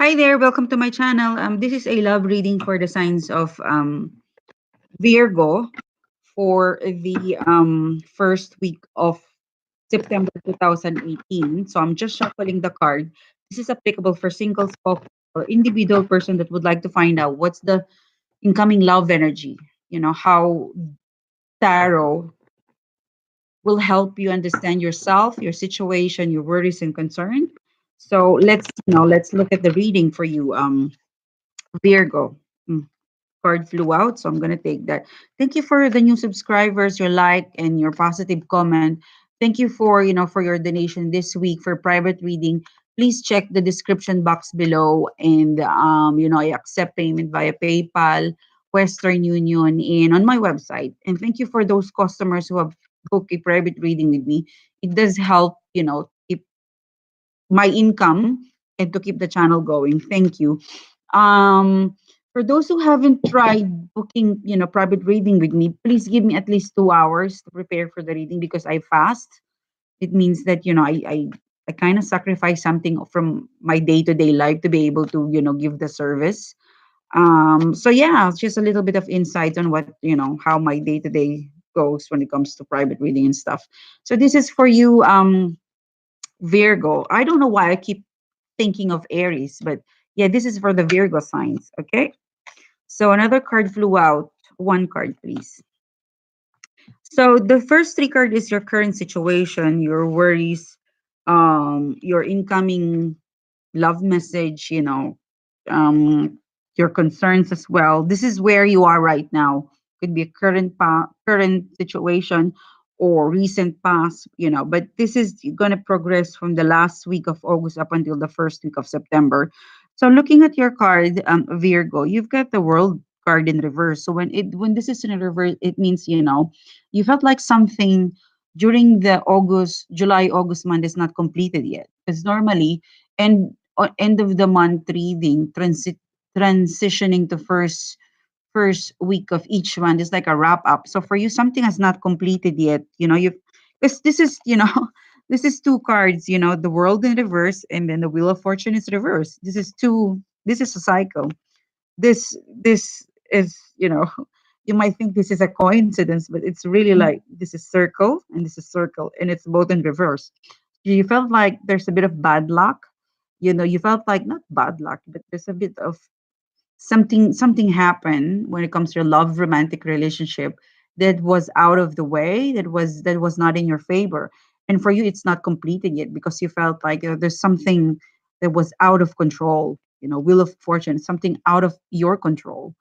Hi there, welcome to my channel. This is a love reading for the signs of Virgo for the first week of September 2018. So I'm just shuffling the card. This is applicable for singles couple or individual person that would like to find out what's the incoming love energy. How tarot will help you understand yourself, your situation, your worries and concern. So let's look at the reading for you, Virgo. Mm. Card flew out, so I'm gonna take that. Thank you for the new subscribers, your like and your positive comment. Thank you for for your donation this week for private reading. Please check the description box below, and I accept payment via PayPal, Western Union, and on my website. And thank you for those customers who have booked a private reading with me. It does help, keep my income and to keep the channel going. Thank you. For those who haven't tried booking, private reading with me, please give me at least 2 hours to prepare for the reading because I fast. It means that I kind of sacrifice something from my day to day life to be able to give the service. So yeah, it's just a little bit of insight on what how my day to day goes when it comes to private reading and stuff. So this is for you, Virgo. I don't know why I keep thinking of Aries, but yeah, this is for the Virgo signs. Okay. So another card flew out. One card, please. So the first three card is your current situation, your worries, your incoming love message, your concerns as well. This is where you are right now. Could be a current situation or recent past, but this is going to progress from the last week of August up until the first week of September. So looking at your card, Virgo, you've got the world card in reverse. So when this is in reverse, it means, you felt like something during the July, August month is not completed yet. Because normally, and end of the month reading transitioning to first week of each month is like a wrap up. So for you, something has not completed yet. You because this is this is two cards. The world in reverse and then the wheel of fortune is reverse. This is two. This is a cycle. This is you might think this is a coincidence, but it's really like this is circle and this is circle, and it's both in reverse. You felt like there's a bit of bad luck. You felt like not bad luck, but there's a bit of something happened when it comes to your love romantic relationship that was out of the way, that was not in your favor. And for you it's not completed yet because you felt like there's something that was out of control, wheel of fortune, something out of your control,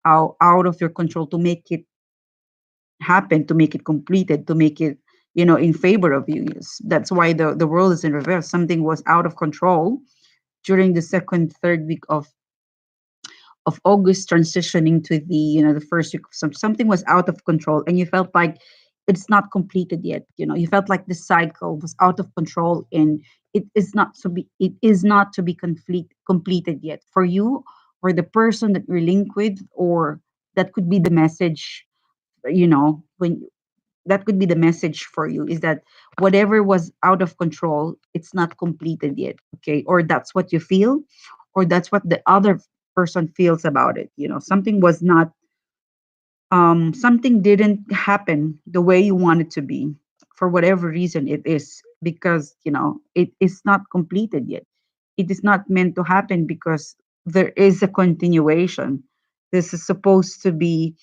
out of your control to make it happen, to make it completed, to make it in favor of you. Yes, that's why the world is in reverse. Something was out of control during the second third week of August, transitioning to the first week of something was out of control, and you felt like it's not completed yet. You felt like the cycle was out of control, and it is not to be completed yet for you or the person that you're linked with, or that could be the message. When that could be the message for you is that whatever was out of control, it's not completed yet. Okay, or that's what you feel, or that's what the other person feels about it. Something was not something didn't happen the way you want it to be, for whatever reason it is, because it is not completed yet. It is not meant to happen because there is a continuation. This is supposed to be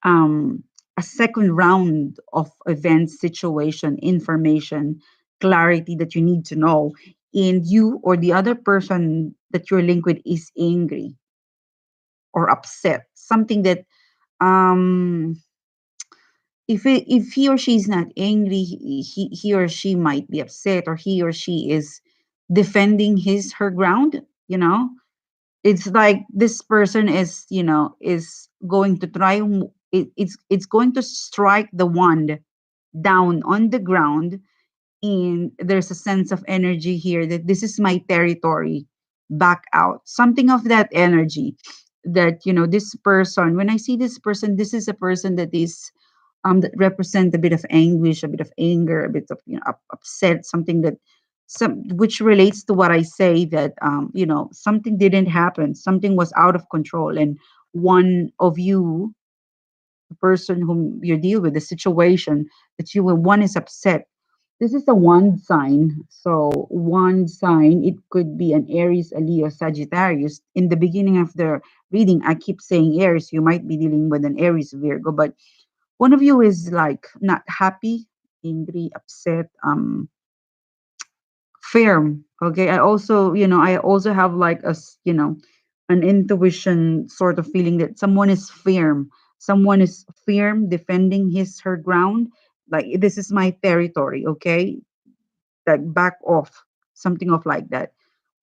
um, a second round of events, situation, information, clarity that you need to know. And you or the other person that you're linked with is angry or upset. Something that um, if he or she is not angry, he or she might be upset, or he or she is defending his her ground. It's like this person is going to try it's going to strike the wand down on the ground, and there's a sense of energy here that this is my territory, back out, something of that energy. That this person, when I see this person, this is a person that is that represent a bit of anguish, a bit of anger, a bit of upset, something that some which relates to what I say that something didn't happen, something was out of control, and one of you, the person whom you deal with, the situation that you will, one is upset. This is a one sign. So one sign, it could be an Aries, a Leo, Sagittarius. In the beginning of the reading, I keep saying Aries. You might be dealing with an Aries Virgo, but one of you is like not happy, angry, upset, firm. Okay. I also have like an intuition sort of feeling that someone is firm. Someone is firm defending his her ground. Like this is my territory. Okay, like back off, something of like that.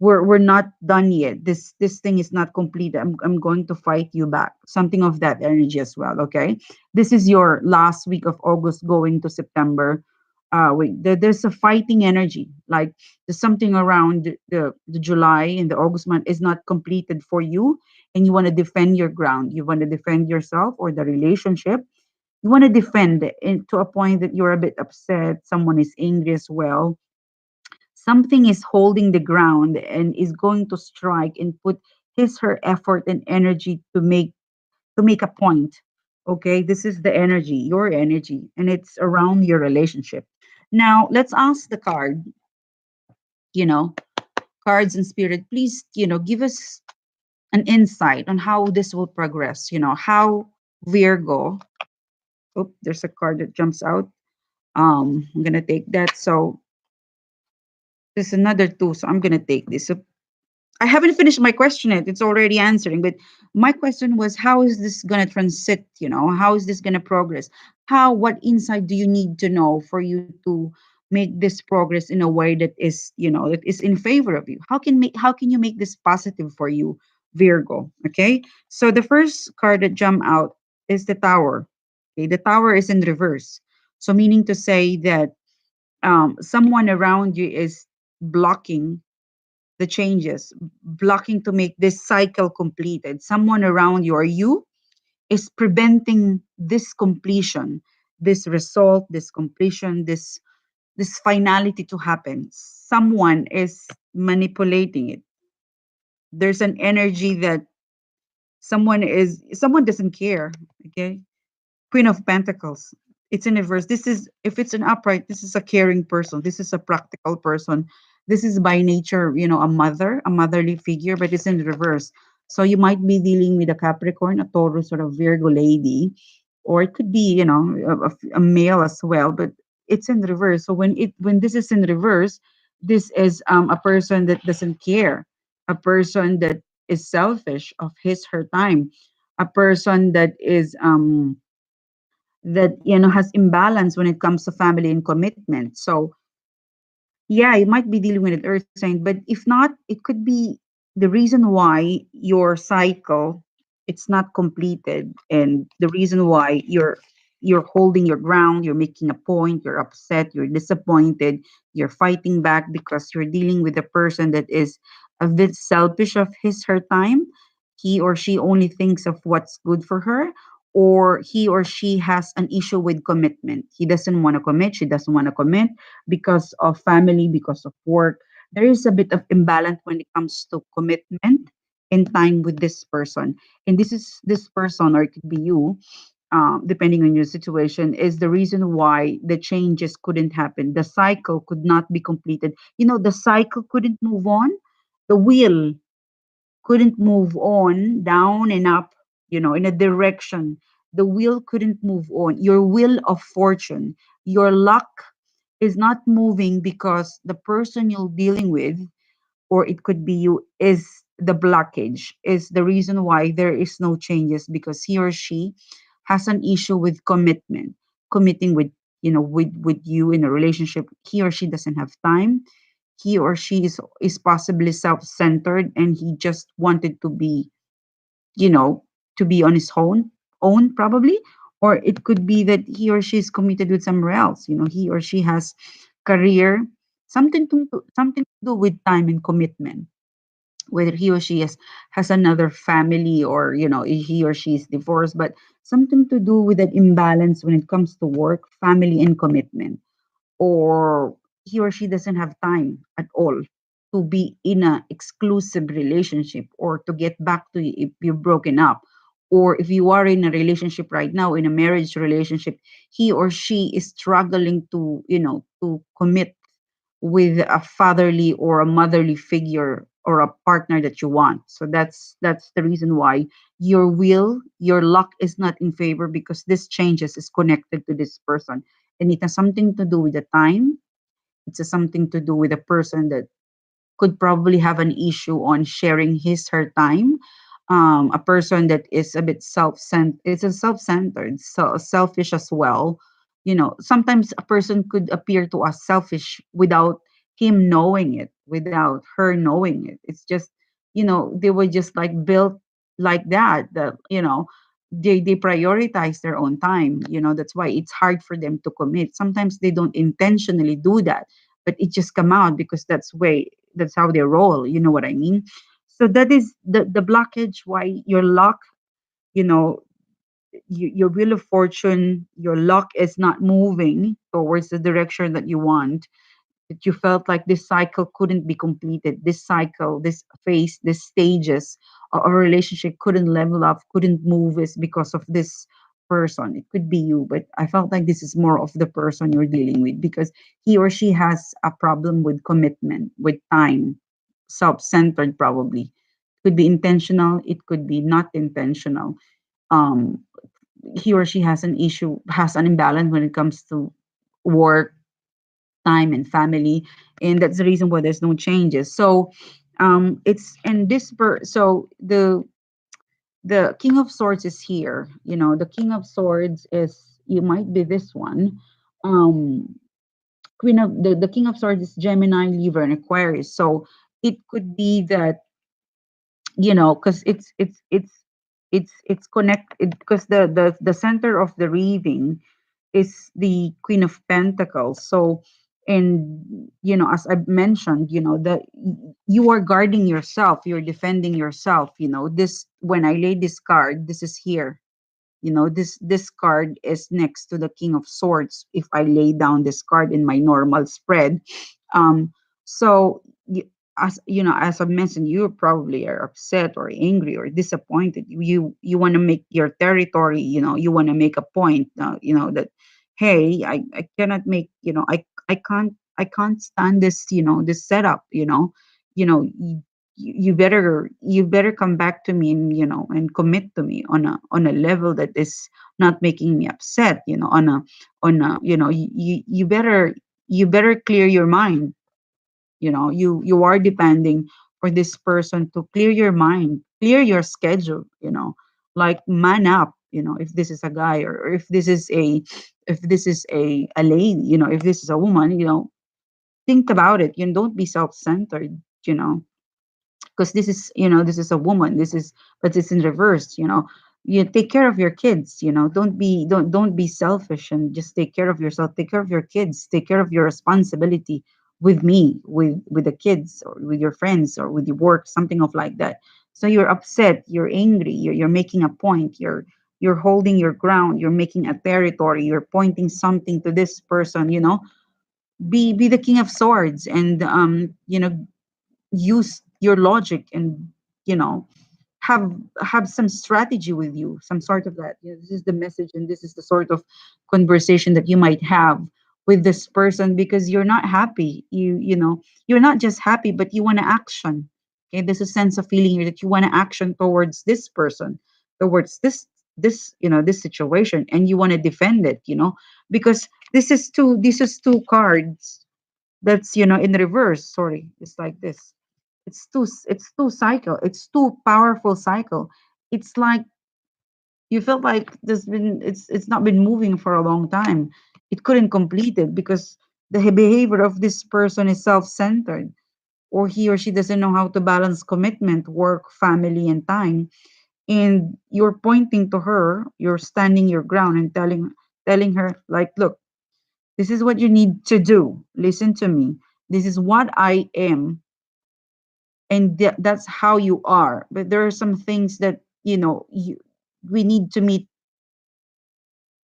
We're not done yet. This thing is not complete. I'm going to fight you back, something of that energy as well. Okay, this is your last week of August going to September. There's a fighting energy, like there's something around the July and the August month is not completed for you, and you want to defend your ground, you want to defend yourself or the relationship, you want to defend it, and to a point that you're a bit upset, someone is angry as well. Something is holding the ground and is going to strike and put his her effort and energy to make a point. Okay, this is the energy, your energy, and it's around your relationship. Now let's ask the card, you know cards and spirit, please, give us an insight on how this will progress, how Virgo. Oh, there's a card that jumps out. I'm gonna take that. So there's another two, so I'm gonna take this. So I haven't finished my question yet. It's already answering. But my question was, how is this going to transit? How is this going to progress? What insight do you need to know for you to make this progress in a way that is in favor of you? How can you make this positive for you, Virgo? Okay. So the first card that jumped out is the Tower. Okay. The Tower is in reverse. So meaning to say that someone around you is blocking the changes, blocking to make this cycle completed. Someone around you or you is preventing this completion, this result, this completion, this finality to happen. Someone is manipulating it. There's an energy that someone doesn't care. Okay. Queen of Pentacles. It's in reverse. This is, if it's an upright, this is a caring person. This is a practical person. This is by nature, a mother, a motherly figure, but it's in reverse. So you might be dealing with a Capricorn, a Taurus, or a Virgo lady, or it could be, a male as well, but it's in reverse. So when this is in reverse, this is a person that doesn't care, a person that is selfish of his her time, a person that has imbalance when it comes to family and commitment. So yeah, you might be dealing with an earth sign, but if not, it could be the reason why your cycle it's not completed, and the reason why you're holding your ground, you're making a point, you're upset, you're disappointed, you're fighting back because you're dealing with a person that is a bit selfish of his her time. He or she only thinks of what's good for her, or he or she has an issue with commitment. He doesn't want to commit, she doesn't want to commit because of family, because of work. There is a bit of imbalance when it comes to commitment and time with this person. And this person, or it could be you, depending on your situation, is the reason why the changes couldn't happen. The cycle could not be completed. The cycle couldn't move on. The wheel couldn't move on down and up, in a direction. The wheel couldn't move on. Your wheel of fortune, your luck is not moving because the person you're dealing with, or it could be you, is the blockage, is the reason why there is no changes, because he or she has an issue with commitment, committing with you in a relationship. He or she doesn't have time. He or she is possibly self-centered, and he just wanted you know to be on his own probably. Or it could be that he or she is committed with somewhere else. He or she has career, something to do with time and commitment, whether he or she has another family, or he or she is divorced, but something to do with an imbalance when it comes to work, family, and commitment. Or he or she doesn't have time at all to be in a exclusive relationship or to get back to you if you've broken up, or if you are in a relationship right now, in a marriage relationship, he or she is struggling to, to commit with a fatherly or a motherly figure or a partner that you want. So that's the reason why your luck is not in favor, because this changes is connected to this person, and it has something to do with the time. It has something to do with the person that could probably have an issue on sharing his her time. A person that is a bit self-centered, so selfish as well. Sometimes a person could appear to us selfish without him knowing it, without her knowing it. It's just, they were just like built like that. That they prioritize their own time. That's why it's hard for them to commit. Sometimes they don't intentionally do that, but it just come out because that's how they roll. You know what I mean? So that is the blockage why your luck, you know, your wheel of fortune, your luck is not moving towards the direction that you want. That you felt like this cycle couldn't be completed. This cycle, this phase, this stages of a relationship couldn't level up, couldn't move is because of this person. It could be you, but I felt like this is more of the person you're dealing with, because he or she has a problem with commitment, with time, self-centered probably. Could be intentional, it could be not intentional. Um, he or she has an issue, has an imbalance when it comes to work, time, and family, and that's the reason why there's no changes. So it's and this so the king of swords is here. The king of swords is, you might be this one. um Queen of the king of swords is Gemini, Libra, and Aquarius. So it could be that, because it's connected, because the center of the reading is the Queen of Pentacles. So, and as I mentioned, that you are guarding yourself, you're defending yourself. This, when I lay this card, this is here. This card is next to the King of Swords if I lay down this card in my normal spread. So as I mentioned, you probably are upset or angry or disappointed. You want to make your territory, you want to make a point, that, hey, I cannot make, I can't stand this, this setup. You better come back to me, and and commit to me on a level that is not making me upset, on a you better clear your mind. You are depending for this person to clear your mind, clear your schedule, like man up, if this is a guy, or if this is a lady, if this is a woman, think about it. Don't be self-centered, you know because this is a woman, but it's in reverse. You take care of your kids. Don't be selfish, and just take care of yourself, take care of your kids, take care of your responsibility with me, with the kids, or with your friends, or with your work, something of like that. So you're upset, you're angry, you're making a point, you're holding your ground, you're making a territory, you're pointing something to this person. Be the king of swords, and use your logic, and you know have some strategy with you, some sort of that. This is the message, and this is the sort of conversation that you might have with this person, because you're not happy. You're not just happy, but you want to action. Okay, there's a sense of feeling here that you want to action towards this person, towards this situation, and you want to defend it. Because this is two cards that's in reverse. Sorry, it's like this. It's too cycle. It's too powerful cycle. It's like you felt like it's not been moving for a long time. It couldn't complete it because the behavior of this person is self-centered, or he or she doesn't know how to balance commitment, work, family, and time. And you're pointing to her, you're standing your ground and telling her, like, look, this is what you need to do. Listen to me. This is what I am, and that's how you are. But there are some things that we need to meet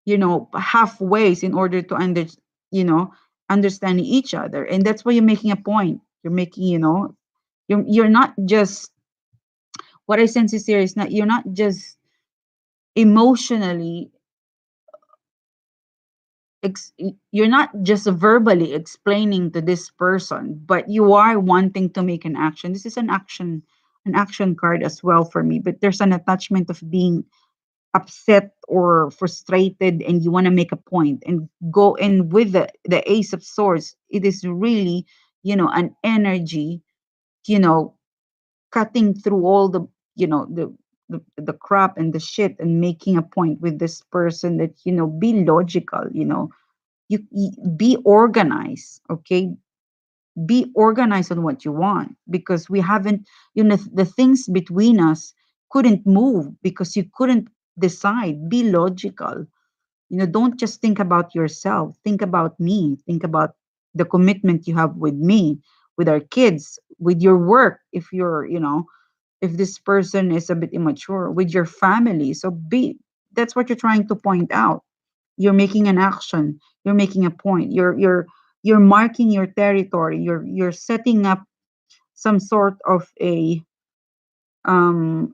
halfways in order to you know understanding each other. And that's why you're making a point. You're making, you're not just, what I sense is here is not, you're not just emotionally you're not just verbally explaining to this person, but you are wanting to make an action. This is an action card as well for me, but there's an attachment of being upset or frustrated, and you want to make a point and go in with the ace of swords. It is really, an energy, you know cutting through all the, the crap and the shit, and making a point with this person that, be logical, you be organized. Okay, be organized on what you want, because we haven't, the things between us couldn't move because you couldn't decide. Be logical. Don't just think about yourself, think about me, think about the commitment you have with me, with our kids, with your work, if you're, if this person is a bit immature, with your family. So be that's what you're trying to point out. You're making an action, you're making a point, you're marking your territory, you're setting up some sort of a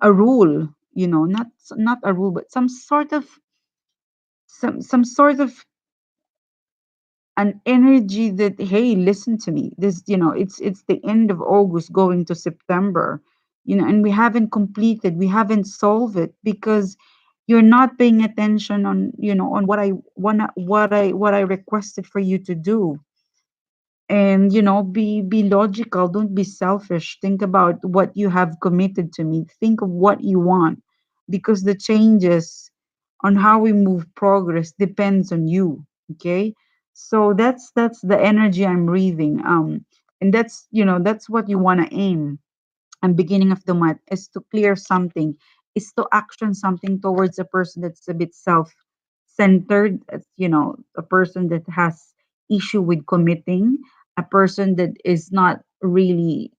rule, not a rule, but some sort of an energy that, hey, listen to me, this, it's the end of August going to September, and we haven't completed, we haven't solved it, because you're not paying attention on, on what I requested for you to do. And, be logical, don't be selfish, think about what you have committed to me, think of what you want, because the changes on how we move progress depends on you. Okay, so that's the energy I'm breathing. And that's, that's what you want to aim and beginning of the month, is to clear something, is to action something towards a person that's a bit self-centered, a person that has issue with committing, a person that is not really,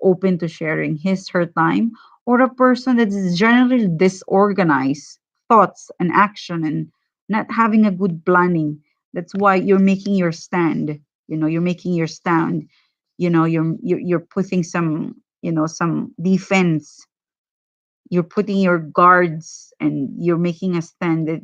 open to sharing his her time, or a person that is generally disorganized thoughts and action, and not having a good planning. That's why you're making your stand. You're making your stand. You're putting some defense, you're putting your guards, and you're making a stand that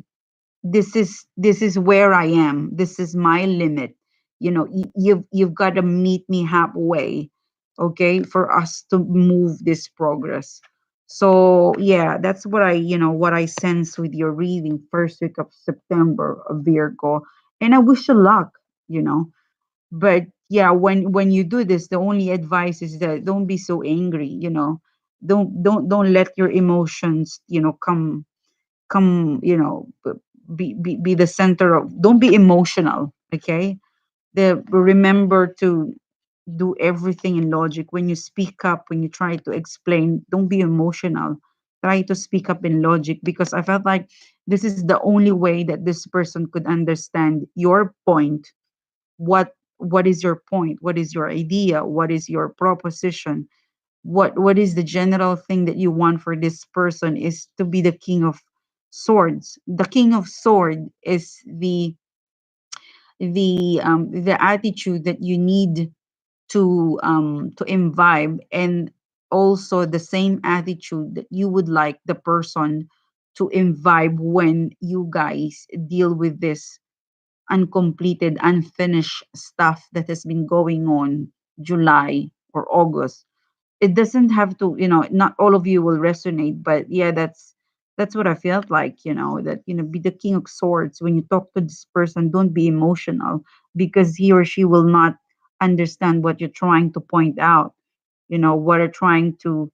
this is where I am, this is my limit. You've got to meet me halfway, okay, for us to move this progress. So yeah, that's what I sense with your reading, first week of September of Virgo. And I wish you luck, you know but yeah, when you do this, the only advice is that don't be so angry. Don't let your emotions, come, be the center of, don't be emotional. Okay, remember to do everything in logic. When you speak up, when you try to explain, don't be emotional, try to speak up in logic, because I felt like this is the only way that this person could understand your point. What is your point, what is your idea, what is your proposition, what is the general thing that you want for this person, is to be the king of swords. The king of sword is the attitude that you need to imbibe, and also the same attitude that you would like the person to imbibe when you guys deal with this uncompleted, unfinished stuff that has been going on July or August. It doesn't have to, not all of you will resonate, but yeah, that's what I felt like, that, be the king of swords. When you talk to this person, don't be emotional, because he or she will not understand what you're trying to point out, what are trying to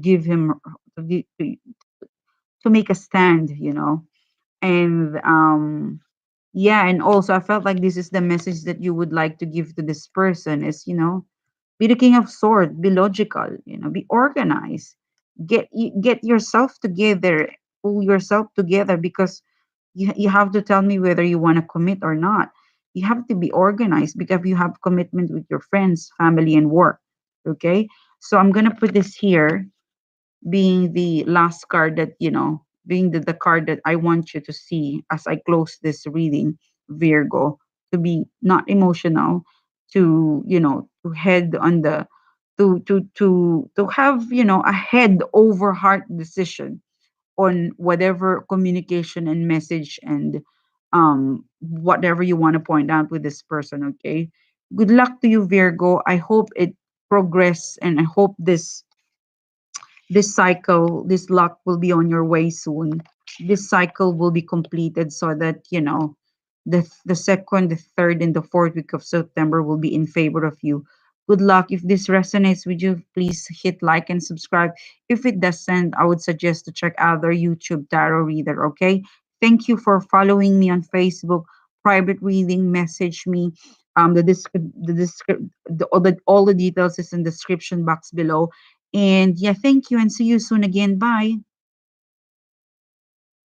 give him, to, gi- to make a stand, and yeah, and also I felt like this is the message that you would like to give to this person is, be the king of swords, be logical, be organized, get yourself together, pull yourself together, because you have to tell me whether you want to commit or not. You have to be organized because you have commitment with your friends, family, and work. Okay, so I'm gonna put this here, being the last card that, being the card that I want you to see as I close this reading, Virgo, to be not emotional, to to head on the to have a head over heart decision on whatever communication and message and whatever you want to point out with this person. Okay, good luck to you, Virgo. I hope it progress, and I hope this cycle, this luck will be on your way soon. This cycle will be completed so that the second, the third, and the fourth week of September will be in favor of you. Good luck. If this resonates with you, please hit like and subscribe. If it doesn't, I would suggest to check other YouTube tarot reader. Okay. Thank you for following me on Facebook. Private reading, message me. All the details is in the description box below. And yeah, thank you and see you soon again. Bye.